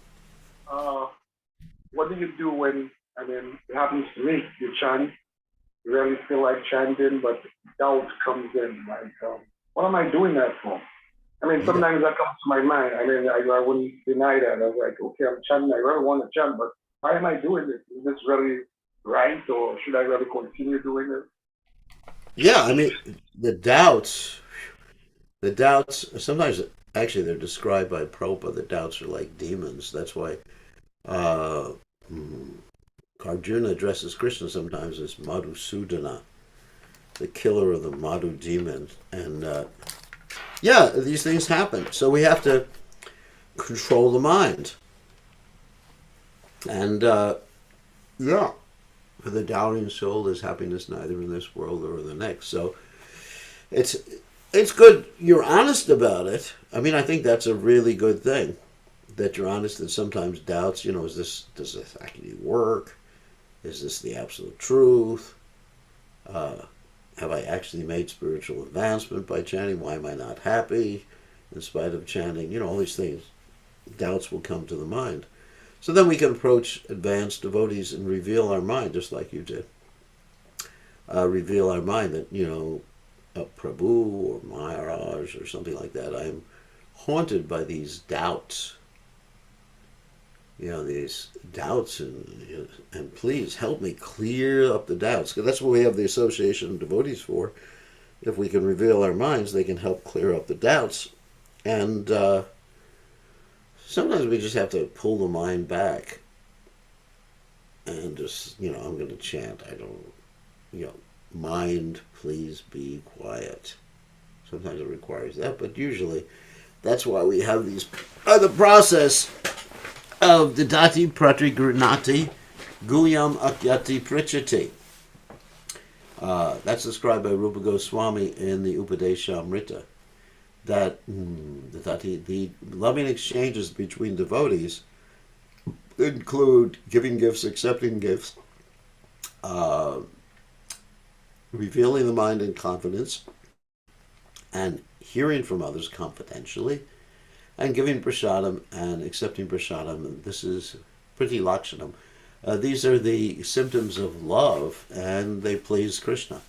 What do you do when, it happens to me, you chant, you really feel like chanting, but doubt comes in, what am I doing that for? Sometimes that comes to my mind. I wouldn't deny that. I was like, okay, I'm chanting, I really want to chant, but why am I doing this? Is this really right, or should I really continue doing it? Yeah, the doubts, The doubts, sometimes, actually, they're described by Prabhupada, the doubts are like demons. That's why Arjuna addresses Krishna sometimes as Madhusudana, the killer of the Madhu demon. And yeah, these things happen. So we have to control the mind. And yeah, for the doubting soul, there's happiness neither in this world or the next. So it's good you're honest about it. I mean, I think that's a really good thing, that you're honest, and sometimes doubts, does this actually work? Is this the absolute truth? Have I actually made spiritual advancement by chanting? Why am I not happy in spite of chanting? All these things. Doubts will come to the mind. So then we can approach advanced devotees and reveal our mind, just like you did. Reveal our mind that, Prabhu or Maharaj or something like that, I'm haunted by these doubts. These doubts, and please help me clear up the doubts. Because that's what we have the Association of Devotees for. If we can reveal our minds, they can help clear up the doubts. And sometimes we just have to pull the mind back and just, I'm going to chant. I don't, mind, please be quiet. Sometimes it requires that, but usually that's why we have these other process of Didati Pratri Gurnati Guyam Akyati Prichati. That's described by Rupa Goswami in the Upadeshamrita. That the loving exchanges between devotees include giving gifts, accepting gifts, revealing the mind in confidence, and hearing from others confidentially, and giving prasadam and accepting prasadam. And this is pretty lakshanam. These are the symptoms of love, and they please Krishna.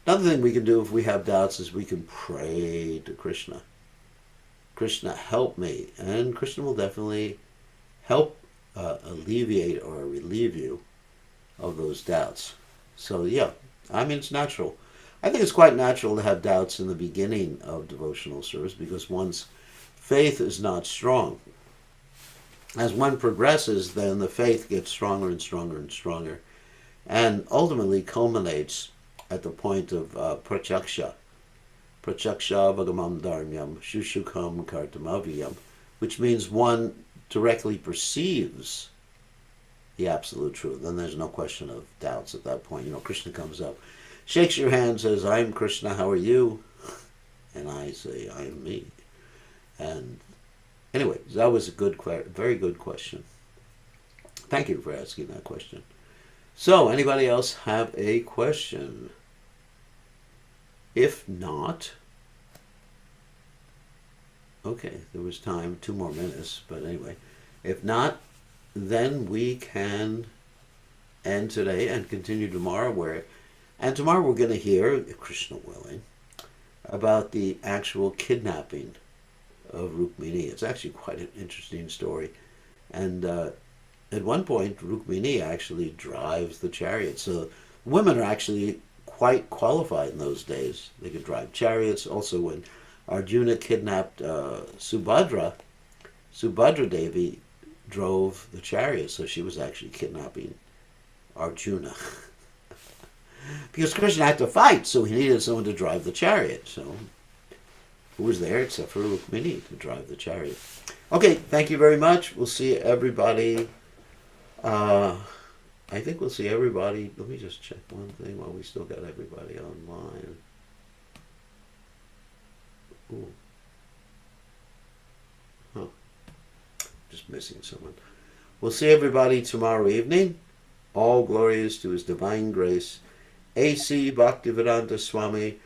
Another thing we can do if we have doubts is we can pray to Krishna. Krishna, help me. And Krishna will definitely help alleviate or relieve you of those doubts. So yeah, I mean, it's natural. I think it's quite natural to have doubts in the beginning of devotional service because one's faith is not strong. As one progresses, then the faith gets stronger and stronger and stronger, and ultimately culminates at the point of prachaksha. Prachaksha vagamam dharmyam shushukam kartamaviyam, which means one directly perceives the absolute truth. Then there's no question of doubts at that point. Krishna comes up, shakes your hand, says, I'm Krishna, how are you? And I say, I am me. And anyway, that was a very good question. Thank you for asking that question. So, anybody else have a question? If not, okay, there was time, 2 more minutes, but anyway, if not, then we can end today and continue tomorrow. And tomorrow we're going to hear, if Krishna willing, about the actual kidnapping of Rukmini. It's actually quite an interesting story. And at one point, Rukmini actually drives the chariot. So women are actually quite qualified in those days. They could drive chariots. Also, when Arjuna kidnapped Subhadra Devi drove the chariot, so she was actually kidnapping Arjuna. Because Krishna had to fight, so he needed someone to drive the chariot. So who was there except for Rukmini to drive the chariot? Okay, thank you very much. We'll see everybody. I think we'll see everybody. Let me just check one thing while we still got everybody online. Ooh. Huh. Just missing someone. We'll see everybody tomorrow evening. All glory is to His divine grace. A.C. Bhaktivedanta Swami